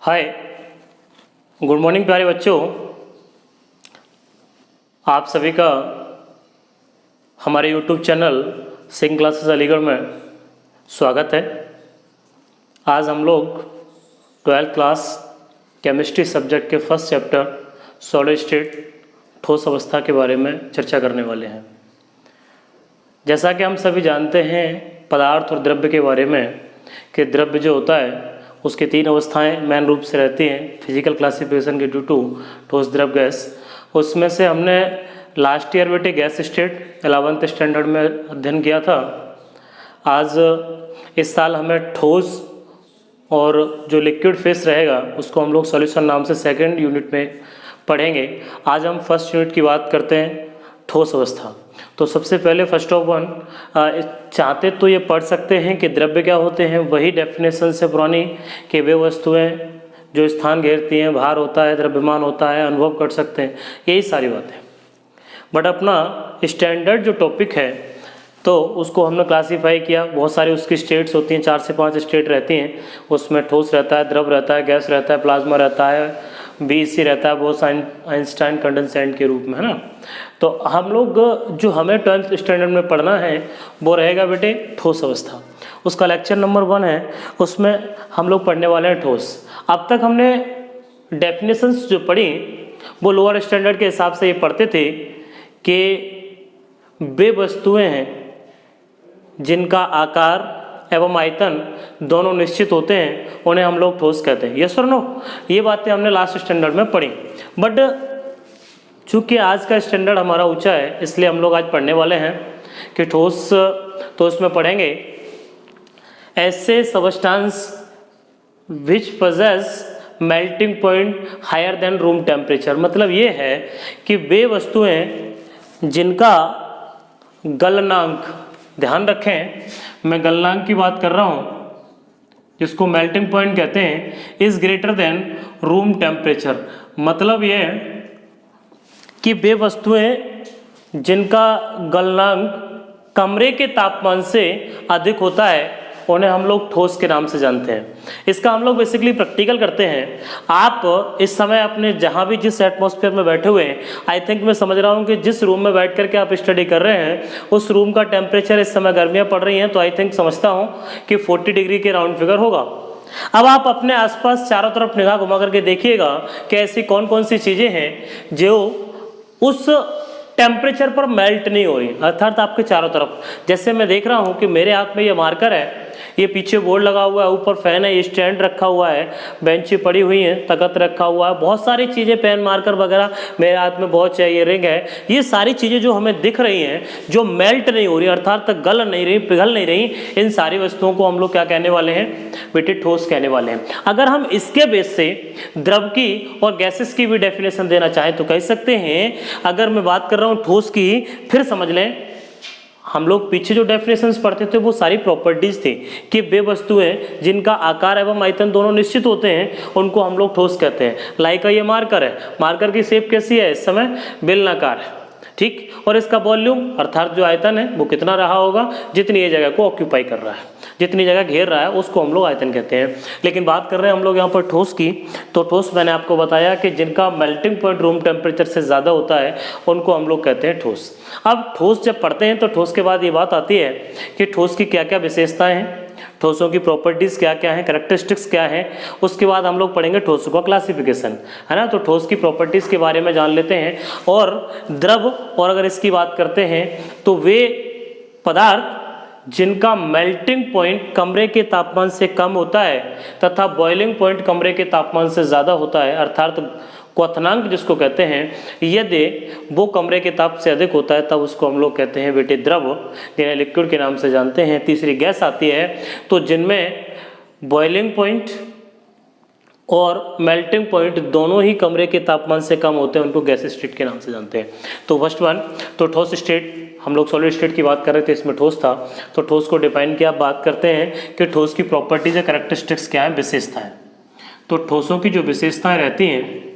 हाय, good morning प्यारे बच्चों। आप सभी का हमारे YouTube channel Singh classes Aligarh में स्वागत है। आज हम लोग 12th क्लास केमिस्ट्री सब्जेक्ट के फर्स्ट चैप्टर सॉलिड स्टेट ठोस अवस्था के बारे में चर्चा करने वाले हैं। जैसा कि हम सभी जानते हैं पदार्थ और द्रव्य के बारे में कि द्रव्य जो होता है उसके तीन अवस्थाएं मेन रूप से रहती हैं फिजिकल क्लासिफिकेशन के ड्यू टू ठोस द्रव गैस। उसमें से हमने लास्ट ईयर बेटे गैस स्टेट 11th स्टैंडर्ड में अध्ययन किया था। आज इस साल हमें ठोस और जो लिक्विड फेस रहेगा उसको हम लोग सॉल्यूशन नाम से सेकंड यूनिट में पढ़ेंगे। आज हम फर्स्ट यूनिट की बात करते हैं ठोस अवस्था। तो सबसे पहले फर्स्ट ऑफ वन चाहते तो ये पढ़ सकते हैं कि द्रव्य क्या होते हैं, वही डेफिनेशन से पुरानी कि वे वस्तुएं जो स्थान घेरती हैं, भार होता है, द्रव्यमान होता है, अनुभव कर सकते हैं, यही सारी बातें। बट अपना स्टैंडर्ड जो टॉपिक है तो उसको हमने क्लासीफाई किया। बहुत सारी उसकी स्टेट्स होती हैं, 4 से 5 स्टेट रहती हैं। उसमें ठोस रहता है, द्रव रहता है, गैस रहता है, प्लाज्मा रहता है, बीसी रहता है, बहुत आइंस्टाइन कंडेंसेंट के रूप में, है ना। तो हम लोग जो हमें 12th स्टैंडर्ड में पढ़ना है वो रहेगा बेटे ठोस अवस्था। उसका लेक्चर नंबर 1 है, उसमें हम लोग पढ़ने वाले हैं ठोस। अब तक हमने डेफिनेशंस जो पढ़ी वो लोअर स्टैंडर्ड के हिसाब से ये पढ़ते थे कि वे वस्तुएं हैं जिनका आकार एवं आयतन दोनों निश्चित होते हैं, उन्हें हम लोग ठोस कहते हैं। यस और नो, ये बातें हमने लास्ट स्टैंडर्ड में पढ़ी। बट चूंकि आज का स्टैंडर्ड हमारा ऊंचा है इसलिए हम लोग आज पढ़ने वाले हैं कि ठोस। तो इसमें पढ़ेंगे ऐसे substance which possess melting point higher than room temperature. मतलब ये है कि वे वस्तुएं जिनका गलनांक, ध्यान रखें मैं गलनांक की बात कर रहा हूँ, जिसको मेल्टिंग पॉइंट कहते हैं, is greater than room temperature. मतलब ये कि वे वस्तुएं जिनका गलनांक कमरे के तापमान से अधिक होता है उन्हें हम लोग ठोस के नाम से जानते हैं। इसका हम लोग बेसिकली प्रैक्टिकल करते हैं। आप इस समय अपने जहाँ भी जिस एटमॉस्फेयर में बैठे हुए हैं, आई थिंक मैं समझ रहा हूँ कि जिस रूम में बैठ करके आप स्टडी कर रहे हैं उस रूम का टेम्परेचर, इस समय गर्मियाँ पड़ रही हैं तो आई थिंक समझता हूँ कि 40 डिग्री के राउंड फिगर होगा। अब आप अपने आसपास चारों तरफ निगाह घुमा करके देखिएगा कि ऐसी कौन कौन सी चीज़ें हैं जो उस टेम्परेचर पर मेल्ट नहीं हो रही, अर्थात आपके चारों तरफ। जैसे मैं देख रहा हूँ कि मेरे हाथ में ये मार्कर है, ये पीछे बोर्ड लगा हुआ है, ऊपर फैन है, ये स्टैंड रखा हुआ है, बेंचें पड़ी हुई हैं, तख्त रखा हुआ है, बहुत सारी चीज़ें, पेन मार्कर वगैरह मेरे हाथ में बहुत चाहिए, रिंग है। ये सारी चीज़ें जो हमें दिख रही हैं, जो मेल्ट नहीं हो रही, अर्थात गल नहीं रही, पिघल नहीं रही, इन सारी वस्तुओं को हम लोग क्या कहने वाले हैं बेटे? ठोस कहने वाले हैं। अगर हम इसके बेस से द्रव की और गैसेस की भी डेफिनेशन देना चाहें तो कह सकते हैं। अगर मैं बात कर रहा हूँ ठोस की, फिर समझ लें हम लोग पीछे जो डेफिनेशंस पढ़ते थे वो सारी प्रॉपर्टीज थी कि वे वस्तुएं जिनका आकार एवं आयतन दोनों निश्चित होते हैं उनको हम लोग ठोस कहते हैं। लाइक ये मार्कर है, मार्कर की शेप कैसी है? इस समय बेलनाकार है, ठीक। और इसका वॉल्यूम अर्थात जो आयतन है वो कितना रहा होगा? जितनी ये जगह को ऑक्यूपाई कर रहा है, जितनी जगह घेर रहा है उसको हम लोग आयतन कहते हैं। लेकिन बात कर रहे हैं हम लोग यहाँ पर ठोस की, तो ठोस मैंने आपको बताया कि जिनका मेल्टिंग पॉइंट रूम टेम्परेचर से ज़्यादा होता है उनको हम लोग कहते हैं ठोस। अब ठोस जब पढ़ते हैं तो ठोस के बाद ये बात आती है कि ठोस की क्या क्या विशेषताएं हैं, ठोसों की प्रॉपर्टीज़ क्या क्या हैं, कैरेक्टरिस्टिक्स क्या हैं। उसके बाद हम लोग पढ़ेंगे ठोसों का क्लासिफिकेशन, है ना। तो ठोस की प्रॉपर्टीज़ के बारे में जान लेते हैं। और द्रव, और अगर इसकी बात करते हैं तो वे पदार्थ जिनका मेल्टिंग पॉइंट कमरे के तापमान से कम होता है तथा बॉइलिंग पॉइंट कमरे के तापमान से ज़्यादा होता है, अर्थात क्वथनांक जिसको कहते हैं, यदि वो कमरे के ताप से अधिक होता है तब उसको हम लोग कहते हैं बेटे द्रव, जिन्हें लिक्विड के नाम से जानते हैं। तीसरी गैस आती है, तो जिनमें बॉइलिंग पॉइंट और मेल्टिंग पॉइंट दोनों ही कमरे के तापमान से कम होते हैं, उनको गैस स्टेट के नाम से जानते हैं। तो फर्स्ट वन, तो ठोस स्टेट, हम लोग सॉलिड स्टेट की बात कर रहे थे, इसमें ठोस था, तो ठोस को डिफाइन किया। बात करते हैं कि ठोस की प्रॉपर्टीज या कैरेक्टरिस्टिक्स क्या है, विशेषताएं। तो ठोसों की जो विशेषताएं रहती हैं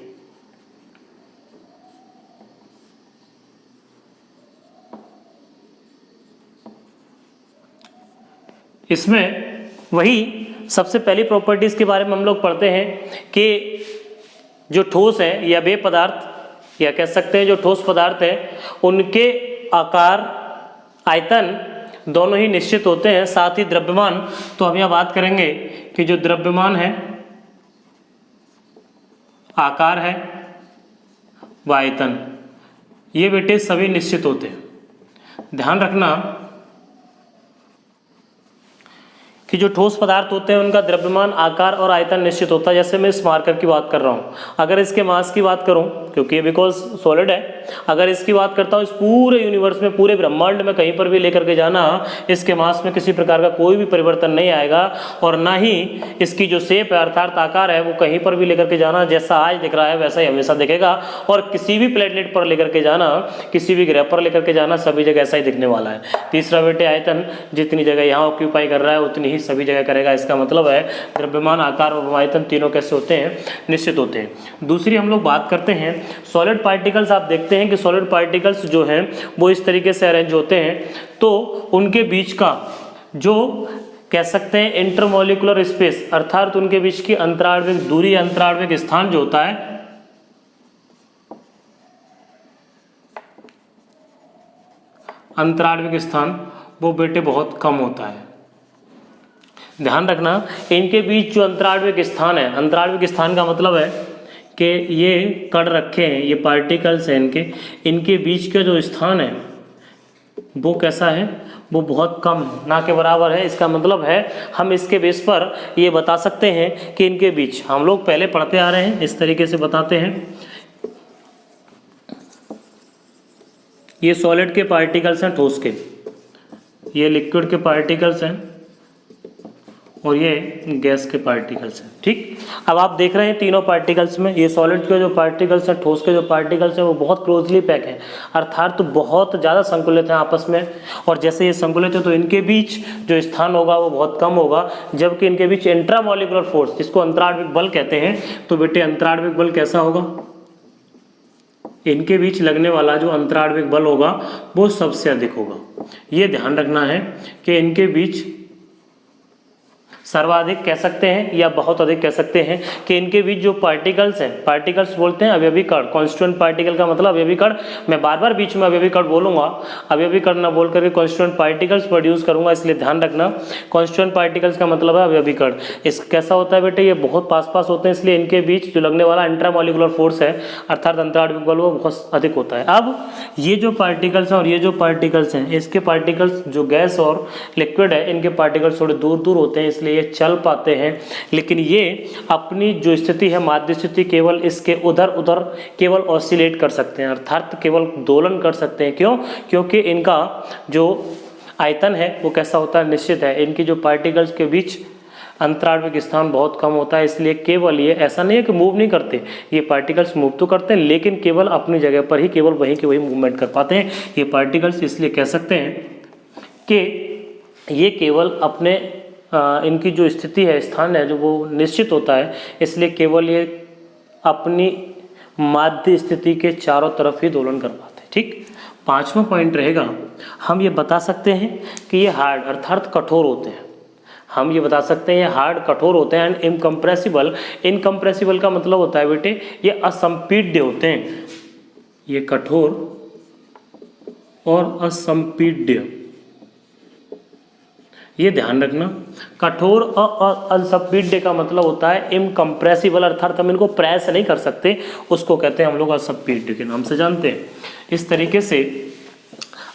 इसमें वही सबसे पहली प्रॉपर्टीज़ के बारे में हम लोग पढ़ते हैं कि जो ठोस है या वे पदार्थ या कह सकते हैं जो ठोस पदार्थ है उनके आकार आयतन दोनों ही निश्चित होते हैं, साथ ही द्रव्यमान। तो हम यहाँ बात करेंगे कि जो द्रव्यमान है, आकार है व आयतन, ये बेटे सभी निश्चित होते हैं। ध्यान रखना कि जो ठोस पदार्थ होते हैं उनका द्रव्यमान, आकार और आयतन निश्चित होता है। जैसे मैं इस मार्कर की बात कर रहा हूँ, अगर इसके मास की बात करूँ, क्योंकि ये बिकॉज सॉलिड है, अगर इसकी बात करता हूँ, इस पूरे यूनिवर्स में, पूरे ब्रह्मांड में कहीं पर भी लेकर के जाना, इसके मास में किसी प्रकार का कोई भी परिवर्तन नहीं आएगा, और ना ही इसकी जो शेप है अर्थात आकार है वो कहीं पर भी लेकर के जाना जैसा आज दिख रहा है वैसा ही हमेशा दिखेगा। और किसी भी प्लेटलेट पर लेकर के जाना, किसी भी ग्रह पर लेकर के जाना, सभी जगह ऐसा ही दिखने वाला है। तीसरा बेटे आयतन, जितनी जगह यहाँ ऑक्यूपाई कर रहा है उतनी ही सभी जगह करेगा। इसका मतलब है द्रव्यमान, आकार और आयतन तीनों कैसे होते हैं, निश्चित होते हैं। दूसरी हम लोग बात करते हैं सॉलिड पार्टिकल्स। आप देखते हैं कि सॉलिड पार्टिकल्स जो हैं वो इस तरीके से अरेंज होते हैं, तो उनके बीच का जो कह सकते हैं इंटरमॉलिक्यूलर स्पेस अर्थात उनके बीच की अंतराण्विक दूरी, अंतराण्विक स्थान जो होता है, अंतराण्विक स्थान, वो बेटे बहुत कम होता है। ध्यान रखना इनके बीच जो अंतराण्विक स्थान है, अंतराण्विक स्थान का मतलब है कि ये कण रखे हैं, ये पार्टिकल्स हैं, इनके बीच का जो स्थान है वो कैसा है, वो बहुत कम है, ना के बराबर है। इसका मतलब है हम इसके बेस पर ये बता सकते हैं कि इनके बीच, हम लोग पहले पढ़ते आ रहे हैं, इस तरीके से बताते हैं, ये सॉलिड के पार्टिकल्स हैं, ठोस के, ये लिक्विड के पार्टिकल्स हैं और ये गैस के पार्टिकल्स हैं। ठीक, अब आप देख रहे हैं तीनों पार्टिकल्स में ये सॉलिड के जो पार्टिकल्स हैं, ठोस के जो पार्टिकल्स हैं वो बहुत क्लोजली पैक हैं, अर्थात तो बहुत ज़्यादा संकुलित हैं आपस में। और जैसे ये संकुलित है तो इनके बीच जो स्थान होगा वो बहुत कम होगा, जबकि इनके बीच इंट्रामॉलिक्यूलर फोर्स, जिसको अंतराण्विक बल कहते हैं, तो बेटे अंतराण्विक बल कैसा होगा, इनके बीच लगने वाला जो अंतराण्विक बल होगा वो सबसे अधिक होगा। ये ध्यान रखना है कि इनके बीच सर्वाधिक कह सकते हैं या बहुत अधिक कह सकते हैं कि इनके बीच जो पार्टिकल्स हैं, पार्टिकल्स बोलते हैं अवयवी कण, कॉन्स्टिट्यूएंट पार्टिकल का मतलब अवयवी कण। मैं बार बार बीच में अवयवी कण बोलूंगा, अवयवी कण ना बोल करके कॉन्स्टिट्यूएंट पार्टिकल्स प्रोड्यूस करूंगा, इसलिए ध्यान रखना कॉन्स्टिट्यूएंट पार्टिकल्स का मतलब है अवयवी कण। इस कैसा होता है बेटे, ये बहुत पास पास होते हैं, इसलिए इनके बीच जो लगने वाला इंट्रामॉलिक्यूलर फोर्स है अर्थात अंतराण्विक बल वो बहुत अधिक होता है। अब ये जो पार्टिकल्स हैं और ये जो पार्टिकल्स हैं, इसके पार्टिकल्स जो गैस और लिक्विड है, इनके पार्टिकल्स थोड़े दूर दूर होते हैं, इसलिए चल पाते हैं, लेकिन ये अपनी जो स्थिति है, माध्य स्थिति, केवल इसके उधर उधर केवल ऑसिलेट कर सकते हैं, अर्थात केवल दोलन कर सकते हैं। क्यों? क्योंकि इनका जो आयतन है वो कैसा होता है, निश्चित है। इनकी जो पार्टिकल्स के बीच अंतराण्विक स्थान बहुत कम होता है, इसलिए केवल ये, ऐसा नहीं है कि मूव नहीं करते, ये पार्टिकल्स मूव तो करते हैं लेकिन केवल अपनी जगह पर ही, केवल वहीं के वहीं मूवमेंट कर पाते हैं ये पार्टिकल्स। इसलिए कह सकते हैं कि ये केवल अपने इनकी जो स्थिति है, स्थान है, जो वो निश्चित होता है, इसलिए केवल ये अपनी माध्य स्थिति के चारों तरफ ही दोलन कर पाते हैं। ठीक, पांचवा पॉइंट रहेगा, हम ये बता सकते हैं कि ये हार्ड अर्थात कठोर होते हैं। हम ये बता सकते हैं ये हार्ड कठोर होते हैं। एंड इनकम्प्रेसिबल, इनकम्प्रेसिबल का मतलब होता है बेटे ये असंपीड्य होते हैं, ये कठोर और असंपीड्य, ये ध्यान रखना। कठोर और असंपीड्य का मतलब होता है इनकम्प्रेसिबल, अर्थात हम इनको प्रेस नहीं कर सकते, उसको कहते हैं हम लोग असंपीड्य के नाम से जानते हैं। इस तरीके से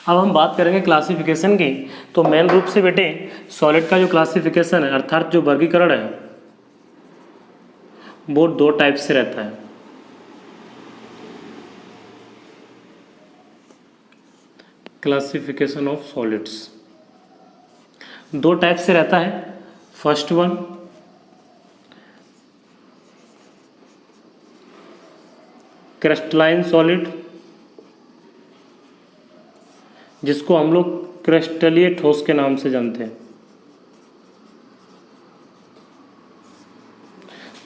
अब हम बात करेंगे क्लासिफिकेशन की। तो मेन रूप से बेटे सॉलिड का जो क्लासिफिकेशन है अर्थात जो वर्गीकरण है वो दो टाइप से रहता है। क्लासिफिकेशन ऑफ सॉलिड्स दो टाइप से रहता है। फर्स्ट वन क्रिस्टलाइन सॉलिड, जिसको हम लोग क्रिस्टलीय ठोस के नाम से जानते हैं।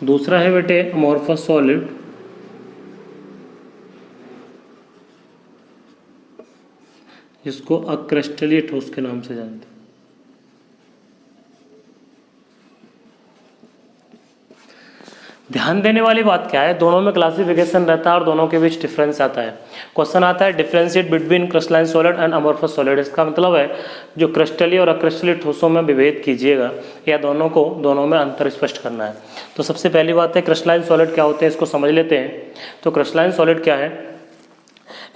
दूसरा है बेटे अमोर्फस सॉलिड, जिसको अक्रिस्टलीय ठोस के नाम से जानते हैं। ध्यान देने वाली बात क्या है, दोनों में क्लासिफिकेशन रहता है और दोनों के बीच डिफरेंस आता है। क्वेश्चन आता है differentiate between crystalline solid and amorphous solid. इसका मतलब है जो क्रिस्टलीय और अक्रिस्टलीय ठोसों में विभेद कीजिएगा या दोनों में अंतर स्पष्ट करना है। तो सबसे पहली बात है क्रिस्टलाइन सॉलिड क्या होते हैं, इसको समझ लेते हैं। तो क्रिस्टलाइन सॉलिड क्या है,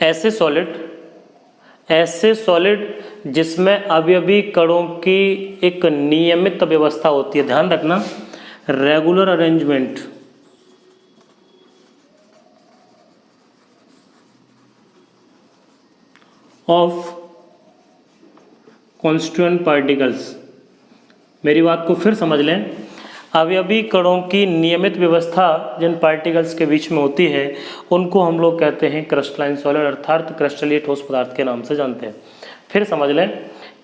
ऐसे सॉलिड जिसमें अवयवी कणों की एक नियमित व्यवस्था होती है। ध्यान रखना, regular arrangement of constituent particles. मेरी बात को फिर समझ लें, अवयवी कणों की नियमित व्यवस्था जिन पार्टिकल्स के बीच में होती है उनको हम लोग कहते हैं क्रिस्टलाइन सॉलिड, अर्थात क्रिस्टलीय ठोस पदार्थ के नाम से जानते हैं। फिर समझ लें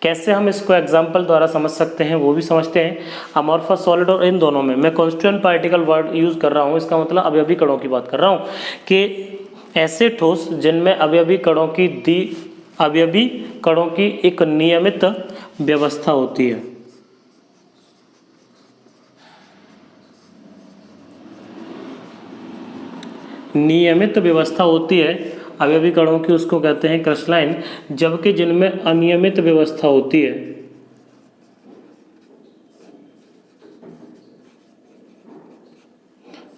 कैसे हम इसको एग्जाम्पल द्वारा समझ सकते हैं, वो भी समझते हैं। अमॉर्फस सॉलिड और इन दोनों में मैं कॉन्स्टिट्यूएंट पार्टिकल वर्ड यूज कर रहा हूँ, इसका मतलब अवयवी कणों की बात कर रहा हूँ कि ऐसे ठोस जिनमें अवयवी कणों की एक नियमित व्यवस्था होती है। नियमित व्यवस्था होती है अवयवी कणों की, उसको कहते हैं क्रिस्टलाइन। जबकि जिनमें अनियमित व्यवस्था होती है,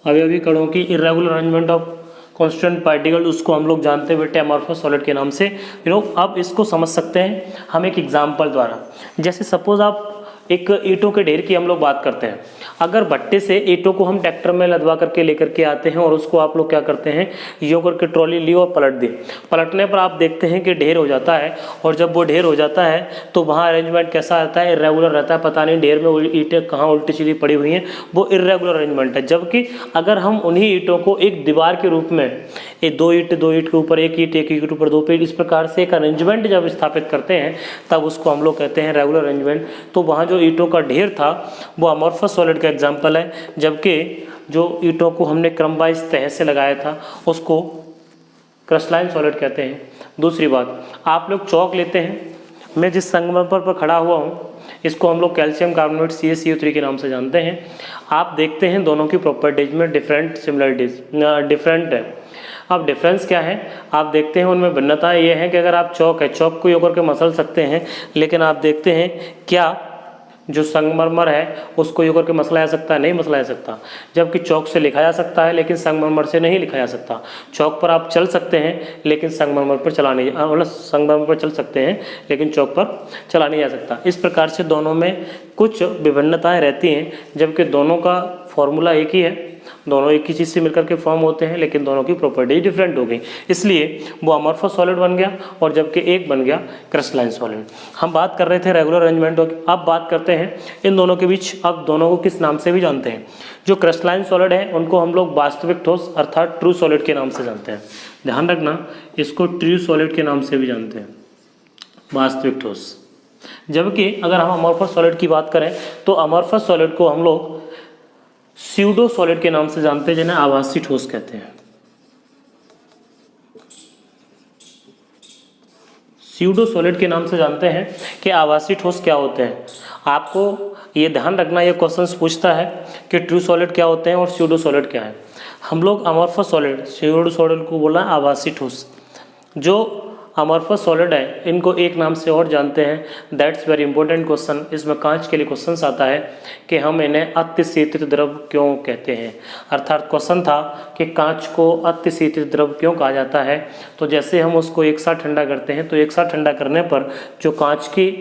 अवयवी कणों की irregular arrangement of constant particle, उसको हम लोग जानते हैं बेटे अमॉर्फस सॉलिड के नाम से। अब इसको समझ सकते हैं हम एक एग्जाम्पल द्वारा। जैसे सपोज आप एक ईंटों के ढेर की हम लोग बात करते हैं। अगर भट्टे से ईंटों को हम ट्रैक्टर में लदवा करके लेकर के आते हैं और उसको आप लोग क्या करते हैं, यूँ करके ट्रॉली ली और पलट दी। पलटने पर आप देखते हैं कि ढेर हो जाता है, और जब वो ढेर हो जाता है तो वहाँ अरेंजमेंट कैसा रहता है, इरेगुलर रहता है। पता नहीं ढेर में ईंटें कहाँ उल्टी सीधी पड़ी हुई हैं, वो इरेगुलर अरेंजमेंट है। जबकि अगर हम उन्हीं ईंटों को एक दीवार के रूप में दो ईंट के ऊपर एक ईंट के ऊपर दो ईंट, इस प्रकार से एक अरेंजमेंट जब स्थापित करते हैं तब उसको हम लोग कहते हैं रेगुलर अरेंजमेंट। तो वहाँ जो ईंटों का ढेर था वो अमॉर्फस सॉलिड का एग्जाम्पल है, जबकि जो ईंटों को हमने क्रमवाइज तह से लगाया था उसको क्रिस्टलाइन सॉलिड कहते हैं। दूसरी बात, आप लोग चौक लेते हैं, मैं जिस संगमरमर पर खड़ा हुआ हूँ इसको हम लोग कैल्शियम कार्बोनेट CaCO3 के नाम से जानते हैं। आप देखते हैं दोनों की प्रॉपर्टीज में डिफरेंट है। अब डिफरेंस क्या है, आप देखते हैं उनमें भिन्नता ये है कि अगर आप चौक को यूँ करके मसल सकते हैं, लेकिन आप देखते हैं क्या जो संगमरमर है उसको यूँ करके मसला जा सकता है, नहीं मसला जा सकता। जबकि चौक से लिखा जा सकता है लेकिन संगमरमर से नहीं लिखा जा सकता। चौक पर आप चल सकते हैं लेकिन संगमरमर पर चला नहीं, मतलब संगमरमर पर चल सकते हैं लेकिन चौक पर चला नहीं जा सकता। इस प्रकार से दोनों में कुछ विभिन्नताएं रहती हैं, जबकि दोनों का फॉर्मूला एक ही है, दोनों एक ही चीज़ से मिलकर के फॉर्म होते हैं, लेकिन दोनों की प्रॉपर्टी डिफरेंट हो गई, इसलिए वो अमॉर्फस सॉलिड बन गया और जबकि एक बन गया क्रिस्टलाइन सॉलिड। हम बात कर रहे थे रेगुलर अरेंजमेंट की, अब बात करते हैं इन दोनों के बीच। अब दोनों को किस नाम से भी जानते हैं, जो क्रिस्टलाइन सॉलिड है उनको हम लोग वास्तविक ठोस अर्थात ट्रू सॉलिड के नाम से जानते हैं। ध्यान रखना, इसको ट्रू सॉलिड के नाम से भी जानते हैं, वास्तविक ठोस। जबकि अगर हम अमॉर्फस सॉलिड की बात करें तो अमॉर्फस सॉलिड को हम लोग स्यूडो सॉलिड के नाम से जानते हैं, जिन्हें आभासी ठोस कहते हैं। स्यूडो सॉलिड के नाम से जानते हैं कि आभासी ठोस क्या होते हैं। आपको ये ध्यान रखना, ये क्वेश्चंस पूछता है कि ट्रू सॉलिड क्या होते हैं और स्यूडो सॉलिड क्या है। हम लोग अमॉर्फस सॉलिड, स्यूडो सॉलिड को बोला आभासी ठोस। जो अमॉर्फस सॉलिड है इनको एक नाम से और जानते हैं, दैट्स वेरी इंपॉर्टेंट क्वेश्चन। इसमें कांच के लिए क्वेश्चन आता है कि हम इन्हें अतिशीतित द्रव क्यों कहते हैं। अर्थात क्वेश्चन था कि कांच को अतिशीतित द्रव क्यों कहा जाता है। तो जैसे हम उसको एक साथ ठंडा करते हैं तो एक साथ ठंडा करने पर जो कांच की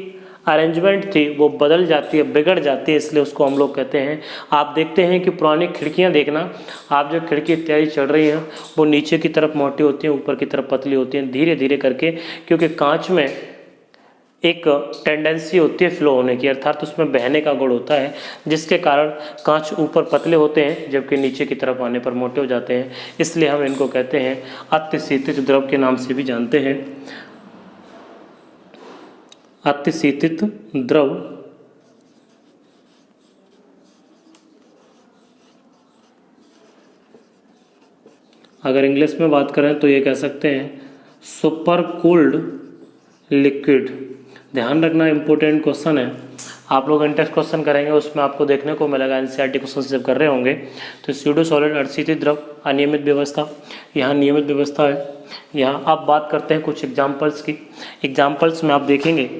अरेंजमेंट थी वो बदल जाती है, बिगड़ जाती है, इसलिए उसको हम लोग कहते हैं। आप देखते हैं कि पुरानी खिड़कियां देखना, आप जो खिड़की इत्यादि चढ़ रही हैं वो नीचे की तरफ मोटी होती हैं, ऊपर की तरफ पतली होती हैं, धीरे धीरे करके, क्योंकि कांच में एक टेंडेंसी होती है फ्लो होने की, अर्थात उसमें बहने का गुण होता है, जिसके कारण कांच ऊपर पतले होते हैं जबकि नीचे की तरफ आने पर मोटे हो जाते हैं। इसलिए हम इनको कहते हैं अतिशीतित द्रव के नाम से भी जानते हैं। अतिशीतित द्रव अगर इंग्लिश में बात करें तो ये कह सकते हैं सुपर कूल्ड लिक्विड। ध्यान रखना, इंपॉर्टेंट क्वेश्चन है। आप लोग इंटेक्स क्वेश्चन करेंगे उसमें आपको देखने को मिलेगा, एनसीईआरटी क्वेश्चन जब कर रहे होंगे तो स्यूडो सॉलिड अर्धशीतल द्रव अनियमित व्यवस्था, यहाँ नियमित व्यवस्था है। यहाँ आप बात करते हैं कुछ एग्जाम्पल्स की। एग्जाम्पल्स में आप देखेंगे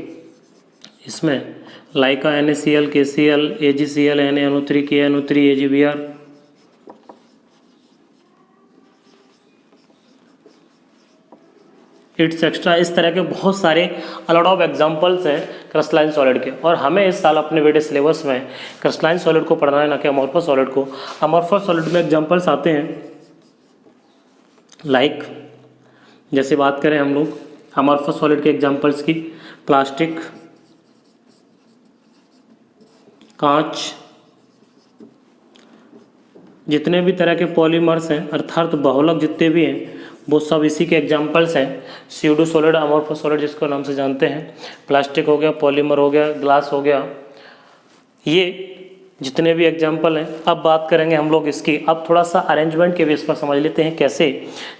इसमें लाइका NaCl, KCl, AgCl, NaNO3, KNO3, AgBr, it's extra, इस तरह के बहुत सारे अलॉट ऑफ एग्जाम्पल्स हैं क्रिस्टलाइन सॉलिड के। और हमें इस साल अपने वीडियो सिलेबस में क्रिस्टलाइन सॉलिड को पढ़ना है, ना कि अमॉर्फस सॉलिड को। अमॉर्फस सॉलिड में एग्जाम्पल्स आते हैं लाइक, जैसे बात करें हम लोग अमॉर्फस सॉलिड के एग्जाम्पल्स की, प्लास्टिक, कांच, जितने भी तरह के पॉलीमर्स हैं अर्थात बहुलक जितने भी हैं वो सब इसी के एग्जाम्पल्स हैं। स्यूडो सॉलिड, अमॉर्फस सॉलिड जिसको नाम से जानते हैं, प्लास्टिक हो गया, पॉलीमर हो गया, ग्लास हो गया, ये जितने भी एग्जाम्पल हैं। अब बात करेंगे हम लोग इसकी, अब थोड़ा सा अरेंजमेंट के बेस पर समझ लेते हैं कैसे।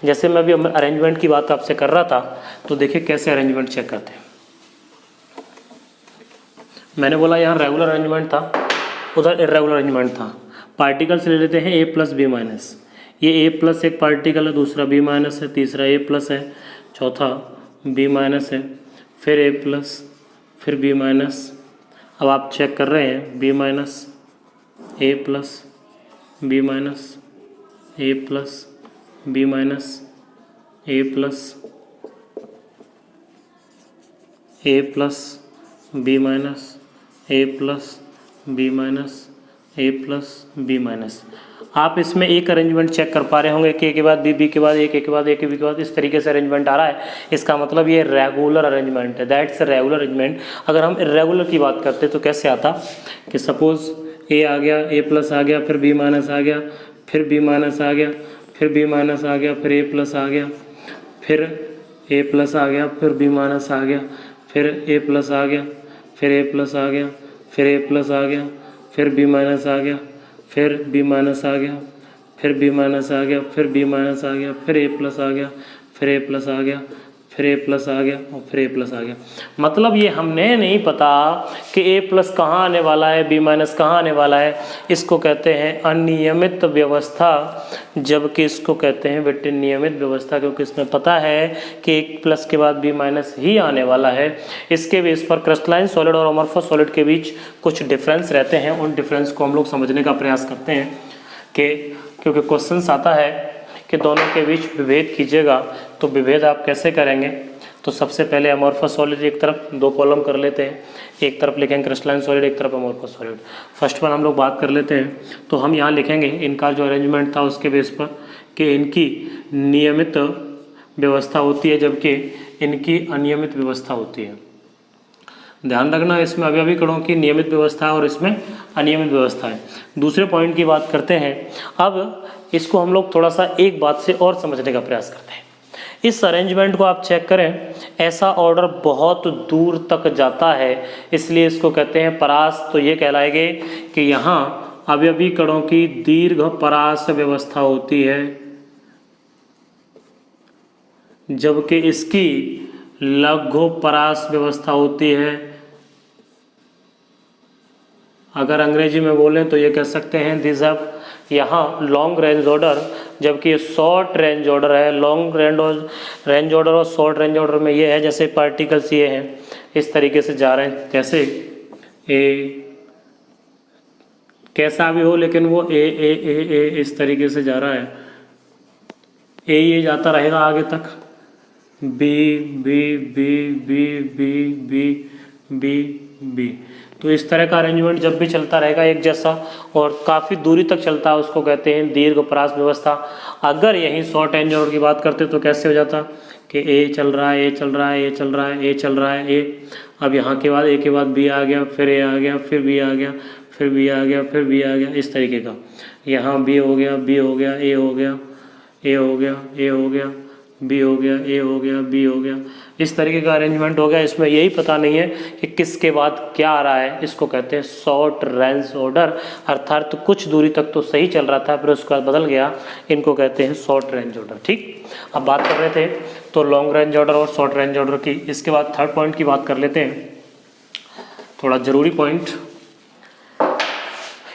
जैसे मैं अभी अरेंजमेंट की बात आपसे कर रहा था तो देखिए कैसे अरेंजमेंट चेक करते हैं। मैंने बोला यहाँ रेगुलर अरेंजमेंट था, उधर इरेगुलर अरेंजमेंट था। पार्टिकल्स ले लेते हैं A प्लस B माइनस, ये A प्लस एक पार्टिकल है, दूसरा B माइनस है, तीसरा A प्लस है, चौथा B माइनस है, फिर A प्लस, फिर B माइनस। अब आप चेक कर रहे हैं B minus, A plus, B minus, A plus, B minus, A plus, A plus, B minus, A plus, B minus, A plus, B minus. आप इसमें एक अरेंजमेंट चेक कर पा रहे होंगे कि A के बाद B, B के बाद A के बाद A के B के बाद इस तरीके से अरेंजमेंट आ रहा है। इसका मतलब ये रेगुलर अरेंजमेंट है, दैट्स रेगुलर अरेंजमेंट। अगर हम इरेगुलर की बात करते तो कैसे आता कि सपोज A आ गया, A प्लस आ गया, फिर B माइनस आ गया, फिर B माइनस आ गया, फिर B माइनस आ गया, फिर A प्लस आ गया, फिर A प्लस आ गया, फिर B माइनस आ गया, फिर A प्लस आ गया, फिर A प्लस आ गया, फिर A प्लस आ गया, फिर B माइनस आ गया, फिर B माइनस आ गया, फिर B माइनस आ गया, फिर B माइनस आ गया, फिर A प्लस आ गया, फिर A प्लस आ गया, फिर A प्लस आ गया और फिर A प्लस आ गया। मतलब ये हमने नहीं पता कि A प्लस कहाँ आने वाला है, B माइनस कहाँ आने वाला है। इसको कहते हैं अनियमित व्यवस्था, जबकि इसको कहते हैं बेटे नियमित व्यवस्था, क्योंकि इसमें पता है कि एक प्लस के बाद B माइनस ही आने वाला है। इसके बेस पर क्रिस्टलाइन सॉलिड और अमॉर्फस सॉलिड के बीच कुछ डिफरेंस रहते हैं, उन डिफरेंस को हम लोग समझने का प्रयास करते हैं कि क्योंकि क्वेश्चन आता है कि दोनों के बीच विभेद कीजिएगा, तो विभेद आप कैसे करेंगे। तो सबसे पहले अमॉर्फस सॉलिड एक तरफ दो कॉलम कर लेते हैं, एक तरफ लिखेंगे क्रिस्टलाइन सॉलिड, एक तरफ अमॉर्फस सॉलिड। फर्स्ट पर हम लोग बात कर लेते हैं, तो हम यहाँ लिखेंगे इनका जो अरेंजमेंट था उसके बेस पर कि इनकी नियमित व्यवस्था होती है जबकि इनकी अनियमित व्यवस्था होती है। ध्यान रखना इसमें अभी कणों की नियमित व्यवस्था है और इसमें अनियमित व्यवस्था है। दूसरे पॉइंट की बात करते हैं। अब इसको हम लोग थोड़ा सा एक बात से और समझने का प्रयास करते हैं। इस अरेंजमेंट को आप चेक करें, ऐसा ऑर्डर बहुत दूर तक जाता है, इसलिए इसको कहते हैं परास। तो ये कहलाएंगे कि यहाँ अवयवी कणों की दीर्घ परास व्यवस्था होती है जबकि इसकी लघु परास व्यवस्था होती है। अगर अंग्रेजी में बोलें तो ये कह सकते हैं दिस हैव, यहाँ लॉन्ग रेंज ऑर्डर जबकि ये शॉर्ट रेंज ऑर्डर है। लॉन्ग रेंज ऑर्डर और शॉर्ट रेंज ऑर्डर में ये है जैसे पार्टिकल्स ये हैं इस तरीके से जा रहे हैं, जैसे ए कैसा भी हो लेकिन वो ए इस तरीके से जा रहा है। ए ये जाता रहेगा आगे तक, B B B B B B B B. तो इस तरह का अरेंजमेंट जब भी चलता रहेगा एक जैसा और काफ़ी दूरी तक चलता है उसको कहते हैं दीर्घ परास व्यवस्था। अगर यहीं शॉर्ट रेंज ऑर्डर की बात करते तो कैसे हो जाता कि ए चल रहा है, ए चल रहा है, ए चल रहा है, ए चल रहा है, ए। अब यहाँ के बाद ए के बाद बी आ गया, फिर ए आ गया, फिर बी आ गया, फिर बी आ गया, फिर बी आ गया, इस तरीके का। यहाँ बी हो गया, बी हो गया, ए हो गया, ए हो गया, ए हो गया, बी हो गया, ए हो गया, बी हो गया, इस तरीके का अरेंजमेंट हो गया। इसमें यही पता नहीं है कि किसके बाद क्या आ रहा है। इसको कहते हैं शॉर्ट रेंज ऑर्डर, अर्थात तो कुछ दूरी तक तो सही चल रहा था फिर उसके बाद बदल गया, इनको कहते हैं शॉर्ट रेंज ऑर्डर। ठीक, अब बात कर रहे थे तो लॉन्ग रेंज ऑर्डर और शॉर्ट रेंज ऑर्डर की। इसके बाद थर्ड पॉइंट की बात कर लेते हैं। थोड़ा ज़रूरी पॉइंट,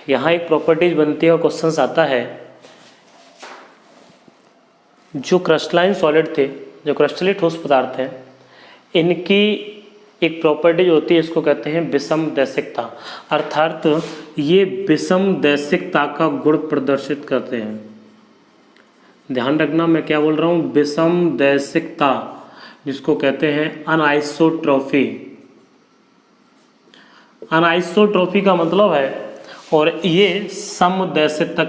यहाँ एक प्रॉपर्टीज बनती है और क्वेश्चन आता है, जो क्रिस्टलाइन सॉलिड थे, जो क्रिस्टलीय ठोस पदार्थ हैं, इनकी एक प्रॉपर्टीज होती है, इसको कहते हैं विषमदैशिकता, अर्थात ये विषमदैशिकता का गुण प्रदर्शित करते हैं। ध्यान रखना मैं क्या बोल रहा हूँ, विषमदैशिकता, जिसको कहते हैं अनआइसोट्रॉफी। अनआइसोट्रॉफी का मतलब है, और ये समदैशिकता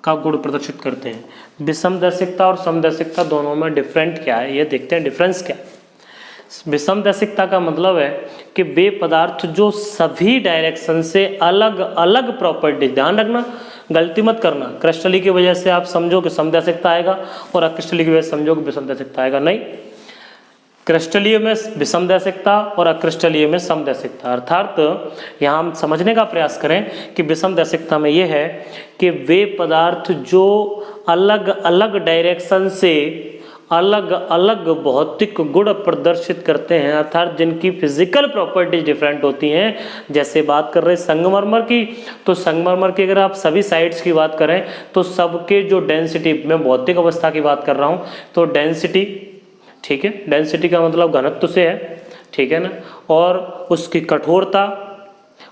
का गुण प्रदर्शित करते हैं। विषमदैशिकता और समदैशिकता दोनों में डिफरेंट क्या है, ये देखते हैं डिफरेंस क्या है। विषमदैशिकता का मतलब है कि वे पदार्थ जो सभी डायरेक्शन से अलग अलग प्रॉपर्टी, ध्यान रखना गलती मत करना, क्रिस्टलीय की वजह से आप समझो कि समदैशिकता आएगा और अक्रिस्टलीय की वजह से समझो कि विषमदैशिकता आएगा, नहीं, क्रिस्टलीय में विषमदैशिकता और अक्रिस्टलीय में समदैशिकता। अर्थात यहाँ हम समझने का प्रयास करें कि विषमदैशिकता में ये है कि वे पदार्थ जो अलग अलग डायरेक्शन से अलग अलग भौतिक गुण प्रदर्शित करते हैं, अर्थात जिनकी फिजिकल प्रॉपर्टीज डिफरेंट होती हैं। जैसे बात कर रहे हैं संगमरमर की, तो संगमरमर की अगर आप सभी साइड्स की बात करें तो सबके जो डेंसिटी, मैं भौतिक अवस्था की बात कर रहा हूँ, तो डेंसिटी, ठीक है, डेंसिटी का मतलब घनत्व से है, ठीक है ना, और उसकी कठोरता,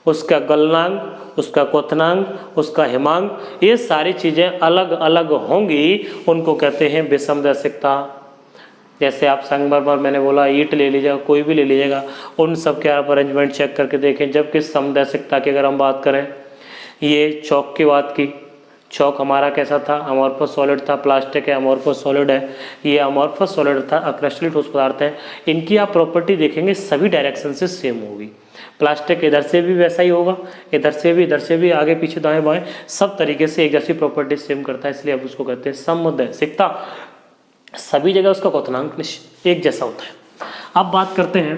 उसका गलनांक, उसका क्वथनांक, उसका हिमांक, ये सारी चीज़ें अलग अलग होंगी, उनको कहते हैं विषमदैशिकता। जैसे आप संगमरमर, मैंने बोला ईंट ले लीजिएगा, कोई भी ले लीजिएगा, उन सब के आप अरेंजमेंट चेक करके देखें। जबकि समदैशिकता की अगर हम बात करें, ये चौक की बात की, चौक हमारा कैसा था, अमॉर्फस सॉलिड था, प्लास्टिक है अमॉर्फस सॉलिड है, ये अमॉर्फस सॉलिड था, अक्रिस्टलीय ठोस पदार्थ है। इनकी आप प्रॉपर्टी देखेंगे सभी डायरेक्शन से सेम होगी। प्लास्टिक इधर से भी वैसा ही होगा, इधर से भी, आगे पीछे दाएं बाएं सब तरीके से एक जैसी प्रॉपर्टी सेम करता है, इसलिए अब उसको कहते हैं समदैशिकता। सभी जगह उसका क्वथनांक एक जैसा होता है। अब बात करते हैं,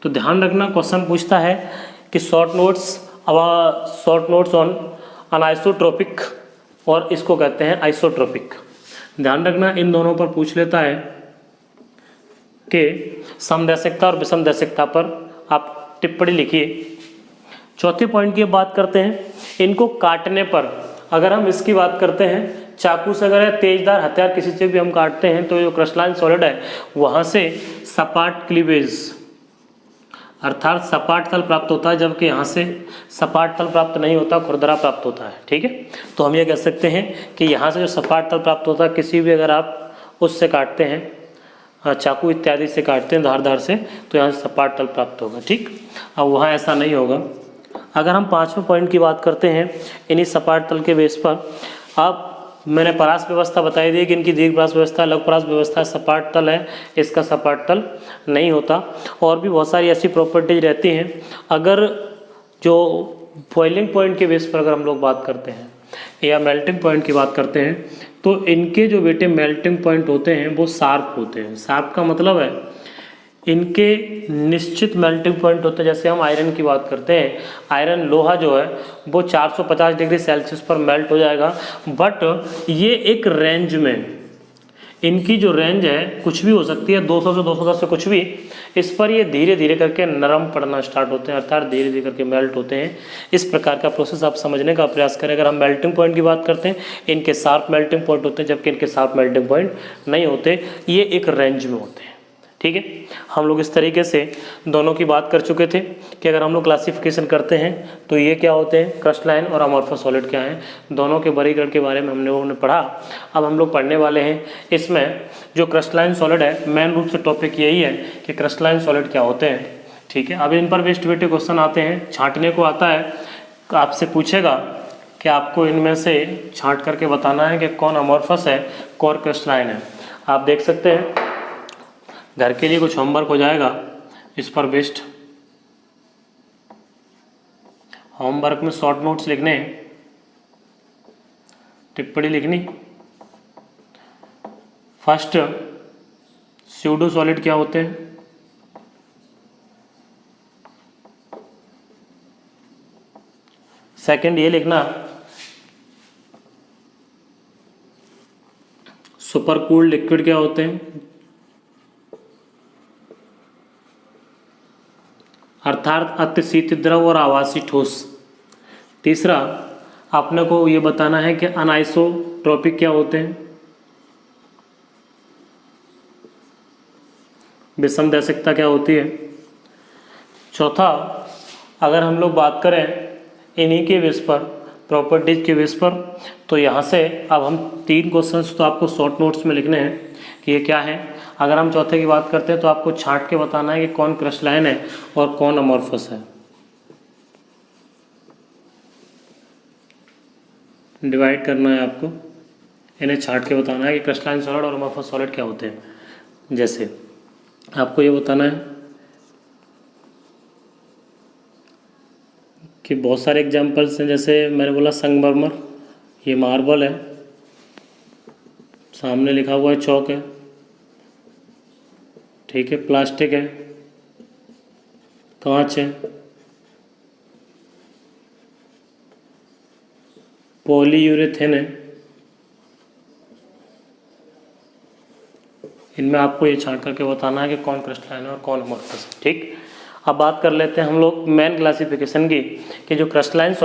तो ध्यान रखना क्वेश्चन पूछता है कि शॉर्ट नोट्स ऑन अनआइसोट्रोपिक, और इसको कहते हैं आइसोट्रोपिक। ध्यान रखना इन दोनों पर पूछ लेता है कि समदैशिकता और विषमदैशिकता पर आप टिप्पणी लिखिए। चौथे पॉइंट की बात करते हैं, इनको काटने पर, अगर हम इसकी बात करते हैं, चाकू से अगर तेजदार हथियार किसी से भी हम काटते हैं तो जो क्रिस्टलाइन सॉलिड है वहाँ से सपाट क्लीवेज, अर्थात सपाट तल प्राप्त होता है, जबकि यहाँ से सपाट तल प्राप्त नहीं होता, खुरदरा प्राप्त होता है, ठीक है। तो हम ये कह सकते हैं कि यहाँ से जो सपाट तल प्राप्त होता है, किसी भी अगर आप उससे काटते हैं, चाकू इत्यादि से काटते हैं धारदार से, तो यहाँ से सपाट तल प्राप्त होगा, ठीक। अब वहाँ ऐसा नहीं होगा। अगर हम पाँचवें पॉइंट की बात करते हैं, इन्हीं सपाट तल के बेस पर, अब मैंने परास व्यवस्था बताई दी कि इनकी दीर्घ परास व्यवस्था, लघु परास व्यवस्था, सपाट तल है, इसका सपाट तल नहीं होता। और भी बहुत सारी ऐसी प्रॉपर्टीज रहती हैं। अगर जो बॉइलिंग पॉइंट के बेस पर अगर हम लोग बात करते हैं या मेल्टिंग पॉइंट की बात करते हैं, तो इनके जो बेटे मेल्टिंग पॉइंट होते हैं वो शार्प होते हैं। शार्प का मतलब है इनके निश्चित मेल्टिंग पॉइंट होते हैं। जैसे हम आयरन की बात करते हैं, आयरन लोहा जो है वो 450 डिग्री सेल्सियस पर मेल्ट हो जाएगा, बट ये एक रेंज में, इनकी जो रेंज है कुछ भी हो सकती है, 200 से 210 से कुछ भी, इस पर ये धीरे धीरे करके नरम पड़ना स्टार्ट होते हैं, अर्थात धीरे धीरे करके मेल्ट होते हैं। इस प्रकार का प्रोसेस आप समझने का प्रयास करें। अगर हम मेल्टिंग पॉइंट की बात करते हैं, इनके शार्प मेल्टिंग पॉइंट होते हैं, जबकि इनके शार्प मेल्टिंग पॉइंट नहीं होते, ये एक रेंज में होते हैं, ठीक है। हम लोग इस तरीके से दोनों की बात कर चुके थे कि अगर हम लोग क्लासिफिकेशन करते हैं तो ये क्या होते हैं, क्रिस्टलाइन और अमॉर्फस सॉलिड क्या हैं, दोनों के वर्गीकरण के बारे में हम लोगों ने पढ़ा। अब हम लोग पढ़ने वाले हैं इसमें जो क्रिस्टलाइन सॉलिड है, मेन रूप से टॉपिक यही है कि क्रिस्टलाइन सॉलिड क्या होते हैं, ठीक है। अब इन पर बेस्ट वेटे क्वेश्चन आते हैं, छांटने को आता है, आपसे पूछेगा कि आपको इनमें से छांट करके बताना है कि कौन अमॉर्फस है, कौन क्रिस्टलाइन है। आप देख सकते हैं, घर के लिए कुछ होमवर्क हो जाएगा इस पर बेस्ड। होमवर्क में शॉर्ट नोट्स लिखने, टिप्पणी लिखनी। फर्स्ट, स्यूडो सॉलिड क्या होते हैं, सेकंड ये लिखना, सुपर कूल्ड लिक्विड क्या होते हैं, अर्थात अतिशीत द्रव और आवासीय ठोस। तीसरा, आपने को ये बताना है कि अनाइसोट्रॉपिक क्या होते हैं, विषम दैशिकता क्या होती है। चौथा, अगर हम लोग बात करें इन्हीं के बेस पर, प्रॉपर्टीज के बेस पर, तो यहाँ से अब हम 3 क्वेश्चंस तो आपको शॉर्ट नोट्स में लिखने हैं कि ये क्या है। अगर हम चौथे की बात करते हैं तो आपको छांट के बताना है कि कौन क्रिस्टलाइन है और कौन अमॉर्फस है। डिवाइड करना है आपको, इन्हें छांट के बताना है कि क्रिस्टलाइन सॉलिड और अमॉर्फस सॉलिड क्या होते हैं। जैसे आपको ये बताना है कि बहुत सारे एग्जांपल्स हैं, जैसे मैंने बोला संगमरमर, ये मार्बल है, सामने लिखा हुआ है चौक है, ठीक है, प्लास्टिक है, कांच है, पॉलीयूरेथेन है। इनमें आपको ये छांट करके बताना है कि कौन क्रिस्टलाइन है और कौन अमॉर्फस है। ठीक, अब बात कर लेते हैं हम लोग मेन क्लासिफिकेशन की कि जो क्रिस्टलाइन सॉलिड